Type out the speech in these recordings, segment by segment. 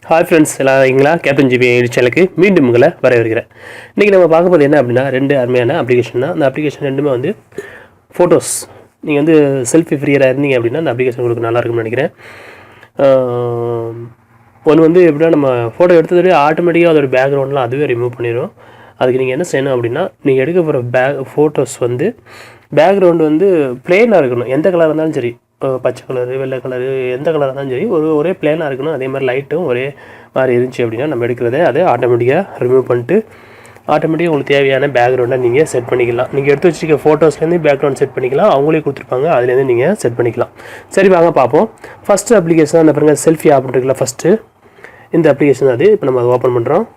Hi friends எல்லாம் இருக்கீங்களா? Captain GB சேனலுக்கு மீண்டும் உங்களை வரவேற்கிறேன். இன்றைக்கி நம்ம பார்க்க போகிறது என்ன அப்படின்னா, ரெண்டு அருமையான அப்ளிகேஷன் தான். அந்த அப்ளிகேஷன் ரெண்டுமே வந்து ஃபோட்டோஸ். நீங்கள் வந்து செல்ஃபி ஃப்ரீயாக இருந்தீங்க அப்படின்னா அந்த அப்ளிகேஷன் உங்களுக்கு நல்லா இருக்கும்னு நினைக்கிறேன். ஒன்று வந்து எப்படின்னா, நம்ம ஃபோட்டோ எடுத்ததோடய ஆட்டோமேட்டிக்காக அதோட பேக்ரவுண்ட்லாம் அதுவே ரிமூவ் பண்ணிடும். அதுக்கு நீங்கள் என்ன செய்யணும் அப்படின்னா, நீங்கள் எடுக்க போகிற ஃபோட்டோஸ் வந்து பேக்ரவுண்டு வந்து ப்ளெயினாக இருக்கணும். எந்த கலராக இருந்தாலும் சரி, பச்சை கலரு, வெள்ளை கலரு, எந்த கலராக இருந்தாலும் சரி ஒரே ப்ளேனாக இருக்கணும். அதே மாதிரி லைட்டும் ஒரே மாதிரி இருந்துச்சு அப்படின்னா நம்ம எடுக்கிறத அதை ஆட்டோமேட்டிக்காக ரிமூவ் பண்ணிட்டு ஆட்டோமேட்டிக்காக உங்களுக்கு தேவையான பேக்ரவுண்டை நீங்கள் செட் பண்ணிக்கலாம். நீங்கள் எடுத்து வச்சுருக்க ஃபோட்டோஸ்லேருந்து பேக்ரவுண்ட் செட் பண்ணிக்கலாம். அவங்களே கொடுத்துருப்பாங்க, அதுலேருந்து நீங்கள் செட் பண்ணிக்கலாம். சரி வாங்க பார்ப்போம். ஃபஸ்ட்டு அப்ளிகேஷன் அந்த பாருங்கள், செல்ஃபி ஆப் இருக்குல்ல, ஃபஸ்ட்டு இந்த அப்ளிகேஷன் அது. இப்போ நம்ம அதை ஓப்பன் பண்ணுறோம்.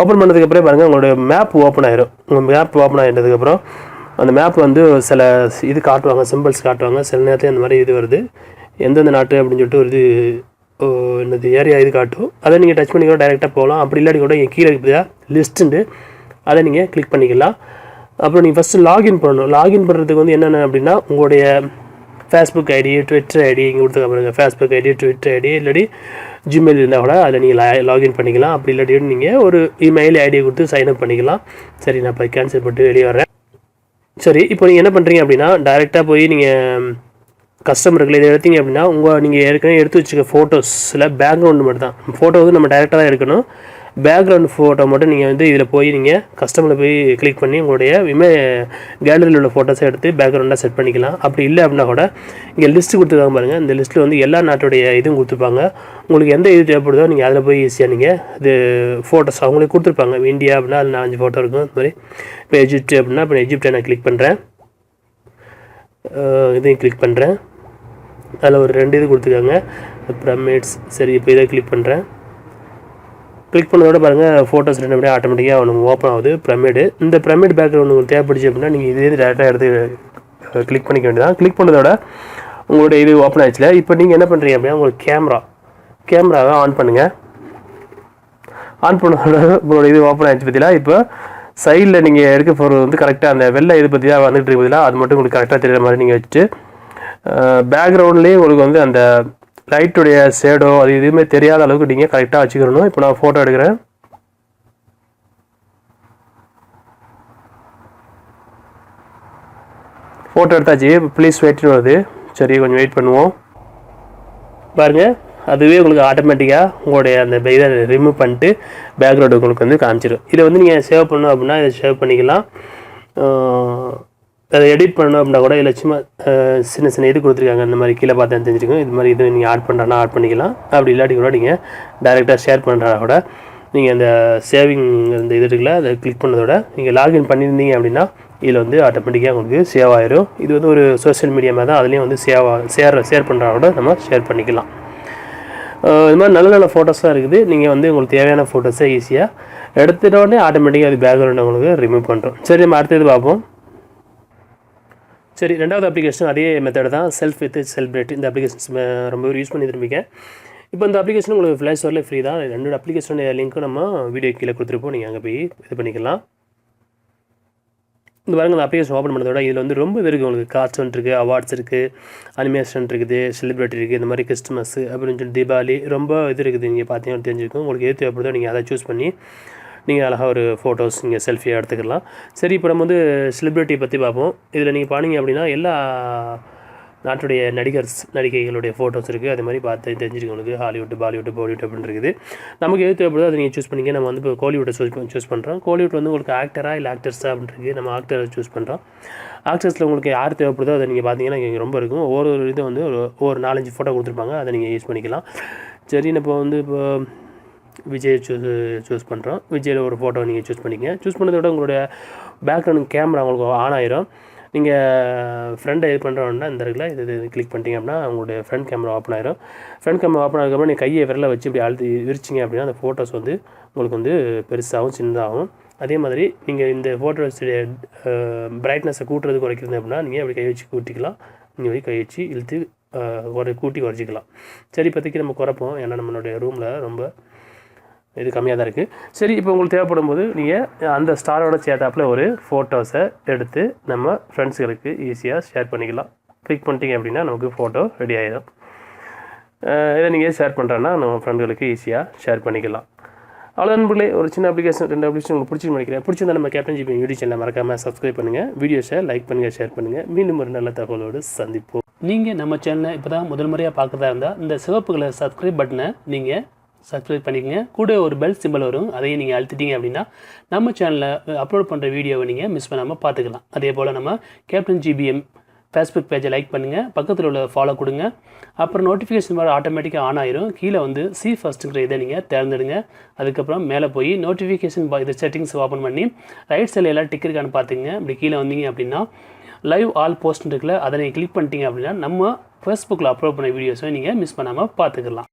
ஓப்பன் பண்ணதுக்கப்புறம் பாருங்கள், உங்களோட மேப் ஓப்பன் ஆயிரும். உங்கள் மேப் ஓப்பன் ஆகிட்டதுக்கப்புறம் அந்த மேப் வந்து சில இது காட்டுவாங்க, சிம்பிள்ஸ் காட்டுவாங்க. சில நேரத்தில் அந்த மாதிரி இது வருது, எந்தெந்த நாட்டு அப்படின்னு சொல்லிட்டு ஒரு இது என்னது ஏரியா இது காட்டும். அதை நீங்கள் டச் பண்ணி கூட டைரெக்டாக போகலாம். அப்படி இல்லாட்டி கூட என் கீழே இருக்குதா லிஸ்ட்டுண்டு, அதை நீங்கள் கிளிக் பண்ணிக்கலாம். அப்புறம் நீங்கள் ஃபஸ்ட்டு லாகின் பண்ணணும். லாகின் பண்ணுறதுக்கு வந்து என்னென்ன அப்படின்னா, உங்களுடைய ஃபேஸ்புக் ஐடி, ட்விட்டர் ஐடி இங்கே கொடுத்துக்க பாருங்க. ஃபேஸ்புக் ஐடி, ட்விட்டர் ஐடி, இல்லாட்டி ஜிமெயில் இருந்தால் கூட அதில் நீங்கள் லாகின் பண்ணிக்கலாம். அப்படி இல்லாட்டி நீங்கள் ஒரு இமெயில் ஐடியை கொடுத்து சைன்அப் பண்ணிக்கலாம். சரி, நான் இப்போ கேன்சல் பண்ணிட்டு வெளியே வரேன். சரி, இப்போ நீங்கள் என்ன பண்ணுறீங்க அப்படின்னா, டைரெக்டாக போய் நீங்கள் கஸ்டமருக்குள்ள இதை எடுத்தீங்க அப்படின்னா, நீங்கள் ஏற்கனவே எடுத்து வச்சுக்க ஃபோட்டோஸில் பேக்ரவுண்டு மட்டும் தான். ஃபோட்டோ வந்து நம்ம டைரெக்டாக தான் எடுக்கணும். பேக்ரவுண்ட் ஃபோட்டோ மட்டும் நீங்கள் வந்து இதில் போய் நீங்கள் கஸ்டமரில் போய் கிளிக் பண்ணி உங்களுடைய கேலரியில் உள்ள ஃபோட்டோஸை எடுத்து பேக்ரவுண்டாக செட் பண்ணிக்கலாம். அப்படி இல்லை அப்படின்னா கூட இங்கே லிஸ்ட்டு கொடுத்துருக்காங்க பாருங்கள். இந்த லிஸ்ட்டில் வந்து எல்லா நாட்டுடைய இதுவும் கொடுத்துருப்பாங்க. உங்களுக்கு எந்த இது தேவைப்படுதோ நீங்கள் அதில் போய் ஈஸியாக நீங்கள் இது ஃபோட்டோஸ் அவங்களே கொடுத்துருப்பாங்க. இந்தியா அப்படின்னா அதில் 4 ஃபோட்டோ இருக்கும். இந்த மாதிரி இப்போ எஜிப்ட் அப்படின்னா இப்போ எஜிப்டை நான் கிளிக் பண்ணுறேன். இதையும் கிளிக் பண்ணுறேன். அதில் ஒரு 2 இது கொடுத்துருக்காங்க, பிரமிட்ஸ். சரி, இப்போ இதை கிளிக் பண்ணுறேன். கிளிக் பண்ணதோட பாருங்கள், ஃபோட்டோஸ் 2 அப்படியே ஆட்டோமேட்டிக்காக ஒன்று ஓப்பன் ஆகுது. பிரமிடு. இந்த பிரமிட் பேக்ரவுண்ட் உங்களுக்கு தேவைப்படுச்சு அப்படின்னா நீங்கள் இதே டேரெக்டாக எடுத்து கிளிக் பண்ணிக்க வேண்டியதான். கிளிக் பண்ணதோட உங்களுடைய இது ஓப்பன் ஆகிடுச்சுல. இப்போ நீங்கள் என்ன பண்ணுறீங்க அப்படின்னா, உங்களுக்கு கேமராவை ஆன் பண்ணுங்கள். ஆன் பண்ணதோட உங்களோட இது ஓப்பன் ஆகிடுச்சு பற்றியா. இப்போ சைடில் நீங்கள் எடுக்க போகிறது வந்து கரெக்டாக அந்த வெள்ளை இது பற்றி தான் வந்துட்டு இருக்கு பதிலாக, அது மட்டும் உங்களுக்கு கரெக்டாக தெரியுற மாதிரி நீங்கள் வச்சுட்டு பேக்ரவுண்ட்லேயே உங்களுக்கு வந்து அந்த லைட்டுடைய ஷேடோ அது எதுவுமே தெரியாத அளவுக்கு நீங்கள் கரெக்டாக வச்சுக்கிறணும். இப்போ நான் ஃபோட்டோ எடுக்கிறேன். ஃபோட்டோ எடுத்தாச்சு. ப்ளீஸ் வெயிட்னு வருது. சரி, கொஞ்சம் வெயிட் பண்ணுவோம். பாருங்கள், அதுவே உங்களுக்கு ஆட்டோமேட்டிக்காக உங்களுடைய அந்த இதை ரிமூவ் பண்ணிட்டு பேக்ரவுண்டு உங்களுக்கு வந்து காமிச்சிடும். இதை வந்து நீங்கள் சேவ் பண்ணணும் அப்படின்னா இதை சேவ் பண்ணிக்கலாம். அதை எடிட் பண்ணணும் அப்படின்னா கூட இதில் சும்மா சின்ன இது கொடுத்துருக்காங்க. இந்த மாதிரி கீழே பார்த்து தெரிஞ்சுக்கோங்க. இது மாதிரி இது நீங்கள் ஆட் பண்ணுறனா ஆட் பண்ணிக்கலாம். அப்படி இல்லாட்டி கூட நீங்கள் டைரெக்டாக ஷேர் பண்ணுறா கூட நீங்கள் அந்த சேவிங் இந்த இது இருக்குல்ல, அதை கிளிக் பண்ணதோட நீங்கள் லாகின் பண்ணியிருந்தீங்க அப்படின்னா இதில் வந்து ஆட்டோமேட்டிக்காக உங்களுக்கு சேவ் ஆயிரும். இது வந்து ஒரு சோஷியல் மீடியா மாதிரி தான். அதுலேயும் வந்து ஷேர் பண்ணுறா கூட நம்ம ஷேர் பண்ணிக்கலாம். இது மாதிரி நல்ல நல்ல ஃபோட்டோஸாக இருக்குது. நீங்கள் வந்து உங்களுக்கு தேவையான ஃபோட்டோஸை ஈஸியாக எடுத்துகிட்டோடனே ஆட்டோமேட்டிக்காக அது பேக்ரவுண்ட் உங்களுக்கு ரிமூவ் பண்ணுறோம். சரி, நம்ம அடுத்தது பார்ப்போம். சரி, ரெண்டாவது அப்ளிகேஷன் அதே மெத்தட் தான், செல்ஃப் வித் செலிப்ரேட். இந்த அப்ளிகேஷன்ஸ் ரொம்ப யூஸ் பண்ணி திரும்பிக்கேன். இப்போ இந்த அப்ளிகேஷன் உங்களுக்கு ப்ளே ஸ்டோரில் ஃப்ரீ தான். 2 அப்ளிகேஷனுடைய லிங்க்கும் நம்ம வீடியோ கீழே கொடுத்துருப்போம். நீங்கள் அங்கே போய் இது பண்ணிக்கலாம். இந்த பாருங்கள், அந்த அப்ளிகேஷன் ஓப்பன் பண்ணதோட இதில் வந்து ரொம்ப இருக்குது. உங்களுக்கு கார்ட்டூன் இருக்குது, அவார்ட்ஸ் இருக்குது, அனிமேஷன் இருக்குது, செலிப்ரிட்டி இருக்குது, இந்த மாதிரி கிறிஸ்மஸ் அப்படின்னு சொல்லி தீபாவளி ரொம்ப இது இருக்குது. நீங்கள் பார்த்தீங்கன்னா தெரிஞ்சுக்கும். உங்களுக்கு எது தேவைப்படுதோ நீங்கள் அதை சூஸ் பண்ணி நீங்கள் அழகாக ஒரு ஃபோட்டோஸ் நீங்கள் செல்ஃபியாக எடுத்துக்கலாம். சரி, இப்போ நம்ம வந்து செலிப்ரிட்டி பற்றி பார்ப்போம். இதில் நீங்கள் பாருங்க அப்படின்னா எல்லா நாட்டுடைய நடிகைகளுடைய ஃபோட்டோஸ் இருக்குது. அது மாதிரி பார்த்து தெரிஞ்சுருக்கு. உங்களுக்கு ஹாலிவுட், பாலிவுட், பாலிவுட் அப்படின்னு இருக்குது. நமக்கு எது தேவைப்படுதோ அதை நீங்கள் சூஸ் பண்ணிங்க. நம்ம வந்து இப்போ கோலிவுட்டை சூஸ் பண்ணுறோம். கோலிவுட் வந்து உங்களுக்கு ஆக்டரா இல்லை ஆக்டர்ஸா அப்படின்றது நம்ம ஆக்டரை சூஸ் பண்ணுறோம். ஆக்டர்ஸில் உங்களுக்கு யார் தேவைப்படுதோ அதை நீங்கள் பார்த்தீங்கன்னா இங்கே ரொம்ப இருக்கும். ஒவ்வொரு இது வந்து ஒரு 4-5 ஃபோட்டோ கொடுத்துருப்பாங்க. அதை நீங்கள் யூஸ் பண்ணிக்கலாம். சரி, இப்போ வந்து இப்போ விஜய் சூஸ் பண்ணுறோம். விஜயில் ஒரு ஃபோட்டோ நீங்கள் சூஸ் பண்ணிக்கங்க. சூஸ் பண்ணதை விட உங்களுடைய பேக்ரவுண்ட் கேமரா உங்களுக்கு ஆன் ஆயிரும். நீங்கள் ஃப்ரண்ட்டை இது பண்ணுறோன்னா இந்த இருக்குல்ல, இது கிளிக் பண்ணிட்டீங்க அப்படின்னா உங்களுடைய ஃப்ரண்ட் கேமரா ஓப்பன் ஆயிரும். ஃப்ரண்ட் கேமரா ஓப்பன் ஆகிறதுக்கப்புறம் நீங்கள் கையை விரலை வச்சு இப்படி அழுத்தி விரிச்சிங்க அப்படின்னா அந்த ஃபோட்டோஸ் வந்து உங்களுக்கு வந்து பெருசாகவும் சின்னதாகும். அதே மாதிரி நீங்கள் இந்த ஃபோட்டோஸுடைய பிரைட்னஸை கூட்டுறது குறைக்கிறது அப்படின்னா நீங்கள் அப்படி கை வச்சு கூட்டிக்கலாம். நீங்கள் அப்படி கை வச்சு இழுத்து கூட்டி குறைச்சிக்கலாம். சரி, இப்போதைக்கு நம்ம குறைப்போம். ஏன்னா நம்மளுடைய ரூமில் ரொம்ப இது கம்மியாக தான் இருக்குது. சரி, இப்போ உங்களுக்கு தேவைப்படும் போது நீங்கள் அந்த ஸ்டாரோட சேர்த்தாப்பில் ஒரு ஃபோட்டோஸை எடுத்து நம்ம ஃப்ரெண்ட்ஸுகளுக்கு ஈஸியாக ஷேர் பண்ணிக்கலாம். கிளிக் பண்ணிட்டீங்க அப்படின்னா நமக்கு ஃபோட்டோ ரெடி ஆகிடும். இதை நீங்கள் ஷேர் பண்ணுறேன்னா நம்ம ஃப்ரெண்டுகளுக்கு ஈஸியாக ஷேர் பண்ணிக்கலாம். அவ்வளோ நண்பர்களே, ஒரு சின்ன அப்ளிகேஷன் 2 அப்ளிகேஷன் உங்களுக்கு பிடிச்சின்னு நினைக்கிறேன். பிடிச்சிருந்தா நம்ம கேப்டன் ஜிபி யூடியூப் சேனலை மறக்காமல் சப்ஸ்கிரைப் பண்ணுங்கள், வீடியோஸை லைக் பண்ணுங்கள், ஷேர் பண்ணுங்கள். மீண்டும் ஒரு நல்ல தகவலோடு சந்திப்போம். நீங்கள் நம்ம சேனலை இப்போ தான் முதல் முறையாக பார்க்குறதா இருந்தால் இந்த சிவப்பு கலர் சப்ஸ்கிரைப் பட்டனை நீங்கள் சப்ஸ்கிரைப் பண்ணிக்கங்க. கூட ஒரு பெல் சிம்பிள் வரும், அதையும் நீங்கள் அழுத்திட்டீங்க அப்படின்னா நம்ம சேனலில் அப்லோட் பண்ணுற வீடியோவை நீங்கள் மிஸ் பண்ணாமல் பார்த்துக்கலாம். அதே போல் நம்ம கேப்டன் ஜிபிஎம் ஃபேஸ்புக் பேஜை லைக் பண்ணுங்கள், பக்கத்தில் உள்ள ஃபாலோ கொடுங்க. அப்புறம் நோட்டிஃபிகேஷன் வர ஆட்டோமேட்டிக்காக ஆன் ஆயிரும். கீழே வந்து சி ஃபர்ஸ்ட்டுங்கிற இதை நீங்கள் தேர்ந்தெடுங்க. அதுக்கப்புறம் மேலே போய் நோட்டிஃபிகேஷன் இது செட்டிங்ஸ் ஓப்பன் பண்ணி ரைட் சைடில் எல்லாம் டிக் இருக்கான்னு பார்த்துங்க. இப்படி கீழே வந்தீங்க அப்படின்னா லைவ் ஆல் போஸ்ட் இருக்குல்ல, அதை நீங்கள் கிளிக் பண்ணிட்டீங்க அப்படின்னா நம்ம ஃபேஸ்புக்கில் அப்லோட் பண்ண வீடியோஸை நீங்கள் மிஸ் பண்ணாமல் பார்த்துக்கலாம்.